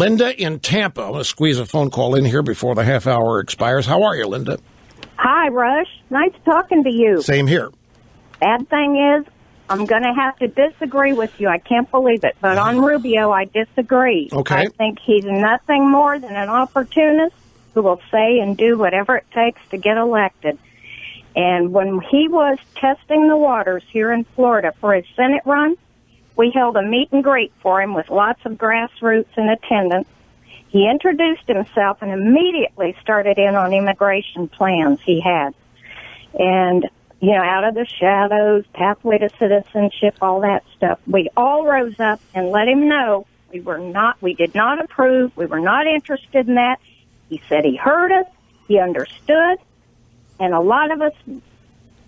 Linda in Tampa. I'm going to squeeze a phone call in here before the half hour expires. How are you, Linda? Hi, Rush. Nice talking to you. Same here. Bad thing is, I'm going to have to disagree with you. I can't believe it. But on Rubio, I disagree. Okay. I think he's nothing more than an opportunist who will say and do whatever it takes to get elected. And when he was testing the waters here in Florida for his Senate run, we held a meet and greet for him with lots of grassroots in attendance. He introduced himself and immediately started in on immigration plans he had. And, you know, out of the shadows, pathway to citizenship, all that stuff. We all rose up and let him know we did not approve, we were not interested in that. He said he heard us, he understood, and a lot of us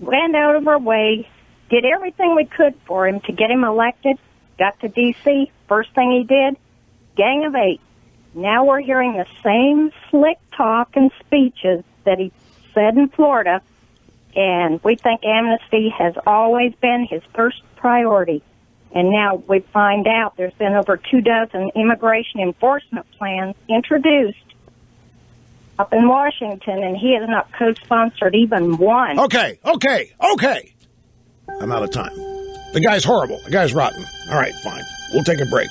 went out of our way, did everything we could for him to get him elected, got to D.C., first thing he did, Gang of 8. Now we're hearing the same slick talk and speeches that he said in Florida, and we think amnesty has always been his first priority. And now we find out there's been over 24 immigration enforcement plans introduced up in Washington, and he has not co-sponsored even one. Okay. I'm out of time. The guy's horrible. The guy's rotten. All right, fine. We'll take a break.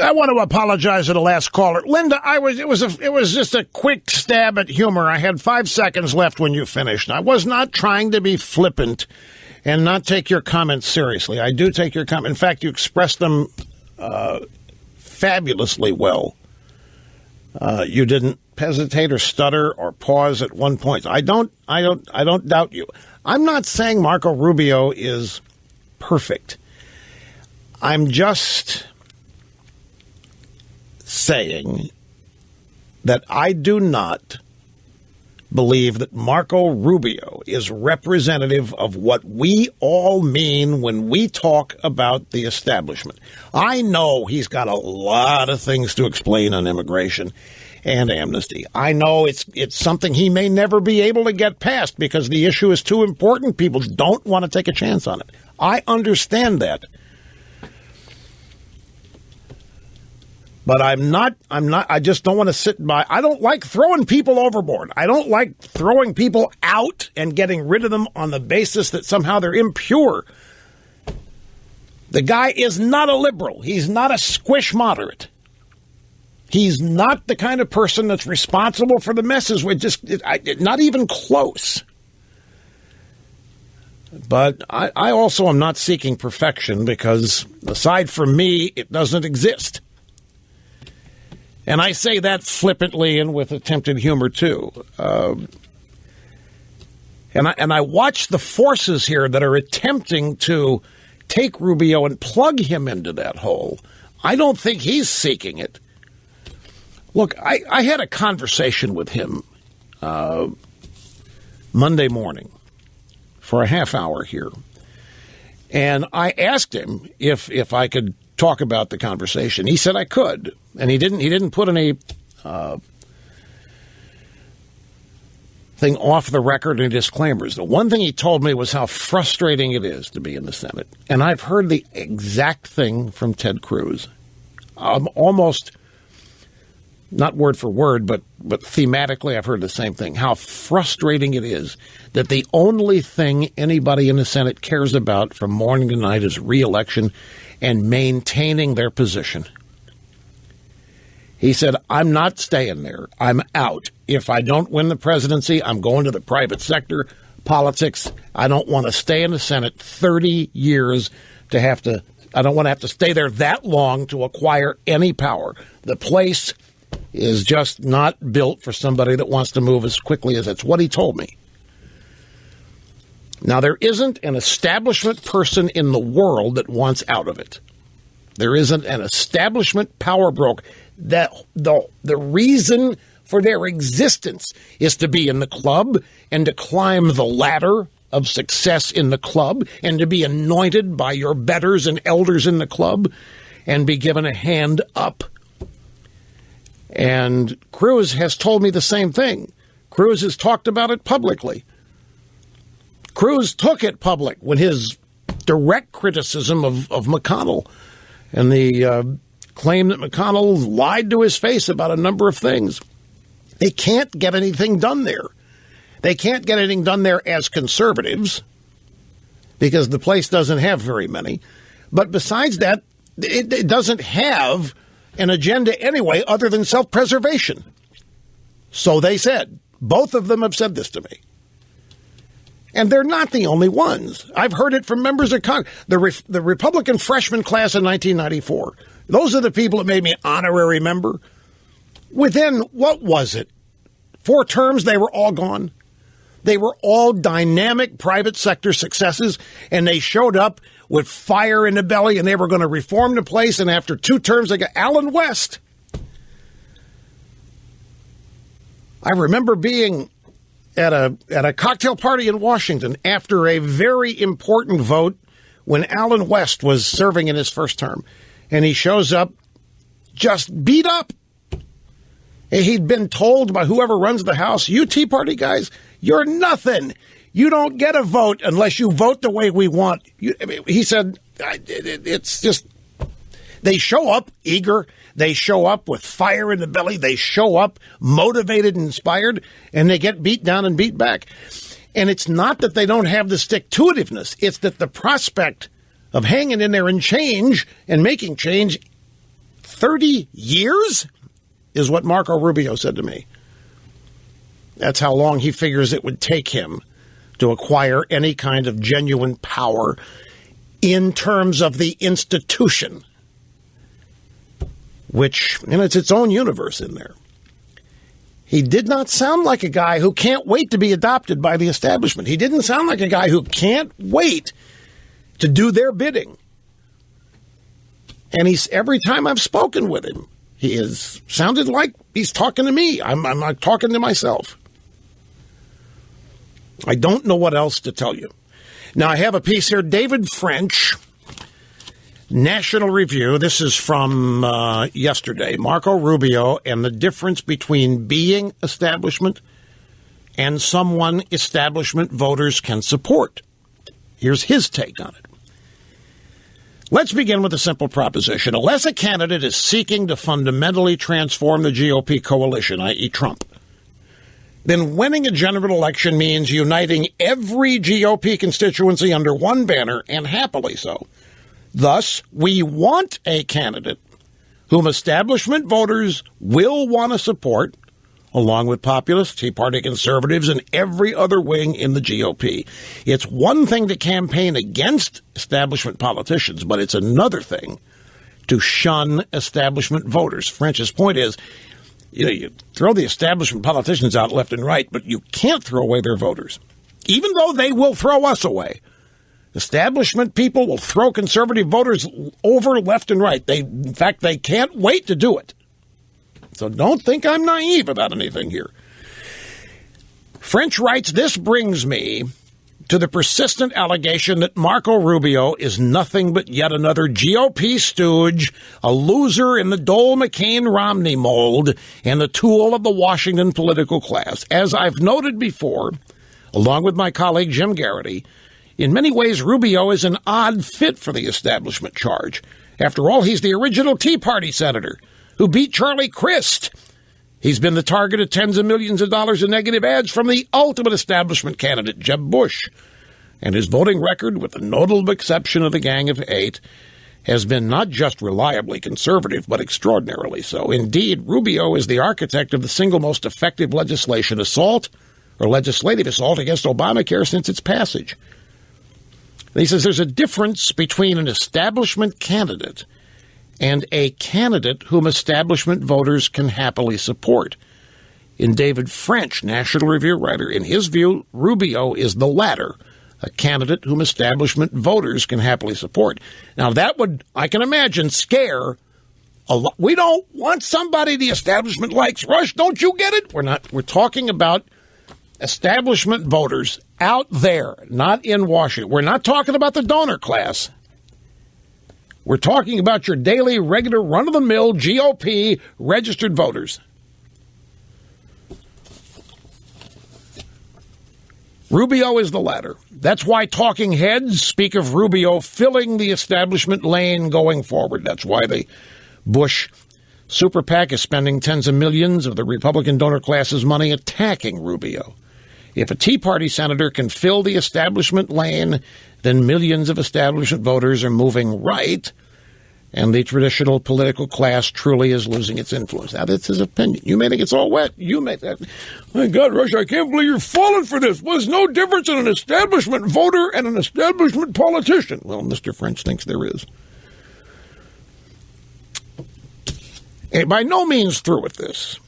I want to apologize to the last caller. Linda, it was just a quick stab at humor. I had 5 seconds left when you finished. I was not trying to be flippant and not take your comments seriously. I do take your comments. In fact, you expressed them fabulously well. You didn't hesitate or stutter or pause at one point. I don't doubt you. I'm not saying Marco Rubio is perfect. I'm just saying that I do not believe that Marco Rubio is representative of what we all mean when we talk about the establishment. I know he's got a lot of things to explain on immigration and amnesty. I know it's something he may never be able to get past because the issue is too important. People don't want to take a chance on it. I understand that. But I just don't want to sit by. I don't like throwing people overboard. I don't like throwing people out and getting rid of them on the basis that somehow they're impure. The guy is not a liberal. He's not a squish moderate. He's not the kind of person that's responsible for the messes. Not even close. But I also am not seeking perfection because, aside from me, it doesn't exist. And I say that flippantly and with attempted humor, too. And I watch the forces here that are attempting to take Rubio and plug him into that hole. I don't think he's seeking it. Look, I had a conversation with him Monday morning for a half hour here. And I asked him if I could talk about the conversation. He said I could. And he didn't put any thing off the record and disclaimers. The one thing he told me was how frustrating it is to be in the Senate. And I've heard the exact thing from Ted Cruz. Almost, not word for word, but thematically I've heard the same thing. How frustrating it is that the only thing anybody in the Senate cares about from morning to night is re-election and maintaining their position. He said, I'm not staying there. I'm out. If I don't win the presidency, I'm going to the private sector, politics. I don't want to stay in the Senate 30 years I don't want to have to stay there that long to acquire any power. The place is just not built for somebody that wants to move as quickly as that's what he told me. Now, there isn't an establishment person in the world that wants out of it. There isn't an establishment power broke. That the reason for their existence is to be in the club and to climb the ladder of success in the club and to be anointed by your betters and elders in the club and be given a hand up. And Cruz has told me the same thing. Cruz has talked about it publicly. Cruz took it public when his direct criticism of McConnell and the claim that McConnell lied to his face about a number of things. They can't get anything done there. They can't get anything done there as conservatives because the place doesn't have very many. But besides that, it doesn't have an agenda anyway other than self-preservation. So they said. Both of them have said this to me. And they're not the only ones. I've heard it from members of Congress. The Republican freshman class in 1994. Those are the people that made me honorary member. Within, what was it? 4 terms, they were all gone. They were all dynamic private sector successes, and they showed up with fire in the belly, and they were going to reform the place, and after 2 terms, they got Alan West. I remember being at a cocktail party in Washington after a very important vote when Alan West was serving in his first term, and he shows up just beat up. He'd been told by whoever runs the House, you Tea Party guys, you're nothing. You don't get a vote unless you vote the way we want. He said, it's just, they show up eager. They show up with fire in the belly. They show up motivated and inspired, and they get beat down and beat back. And it's not that they don't have the stick-to-itiveness. It's that the prospect of hanging in there and change and making change 30 years is what Marco Rubio said to me. That's how long he figures it would take him to acquire any kind of genuine power in terms of the institution, which, it's its own universe in there. He did not sound like a guy who can't wait to be adopted by the establishment. He didn't sound like a guy who can't wait to do their bidding. And every time I've spoken with him, he has sounded like he's talking to me. I'm not talking to myself. I don't know what else to tell you. Now, I have a piece here. David French, National Review. This is from yesterday. Marco Rubio and the difference between being establishment and someone establishment voters can support. Here's his take on it. Let's begin with a simple proposition. Unless a candidate is seeking to fundamentally transform the GOP coalition, i.e. Trump, then winning a general election means uniting every GOP constituency under one banner, and happily so. Thus, we want a candidate whom establishment voters will want to support, along with populists, Tea Party conservatives, and every other wing in the GOP. It's one thing to campaign against establishment politicians, but it's another thing to shun establishment voters. French's point is, you throw the establishment politicians out left and right, but you can't throw away their voters, even though they will throw us away. Establishment people will throw conservative voters over left and right. In fact, they can't wait to do it. So don't think I'm naive about anything here. French writes, this brings me to the persistent allegation that Marco Rubio is nothing but yet another GOP stooge, a loser in the Dole McCain-Romney mold, and the tool of the Washington political class. As I've noted before, along with my colleague Jim Garrity, in many ways Rubio is an odd fit for the establishment charge. After all, he's the original Tea Party senator who beat Charlie Crist. He's been the target of tens of millions of dollars in negative ads from the ultimate establishment candidate, Jeb Bush. And his voting record, with the notable exception of the Gang of Eight, has been not just reliably conservative, but extraordinarily so. Indeed, Rubio is the architect of the single most effective legislative assault against Obamacare since its passage. And he says there's a difference between an establishment candidate and a candidate whom establishment voters can happily support. In David French, National Review writer, in his view, Rubio is the latter, a candidate whom establishment voters can happily support. Now, that would, I can imagine, scare a lot. We don't want somebody the establishment likes. Rush, don't you get it? We're talking about establishment voters out there, not in Washington. We're not talking about the donor class. We're talking about your daily, regular, run-of-the-mill GOP registered voters. Rubio is the latter. That's why talking heads speak of Rubio filling the establishment lane going forward. That's why they Bush super PAC is spending tens of millions of the Republican donor class's money attacking Rubio. If a Tea Party senator can fill the establishment lane, then millions of establishment voters are moving right, and the traditional political class truly is losing its influence. Now, that's his opinion. You may think it's all wet. You may think, my God, Rush, I can't believe you're falling for this. Well, there's no difference in an establishment voter and an establishment politician. Well, Mr. French thinks there is. And by no means through with this,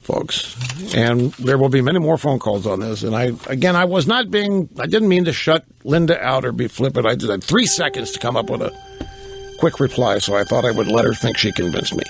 folks. And there will be many more phone calls on this. And I didn't mean to shut Linda out or be flippant. I just had 3 seconds to come up with a quick reply, so I thought I would let her think she convinced me.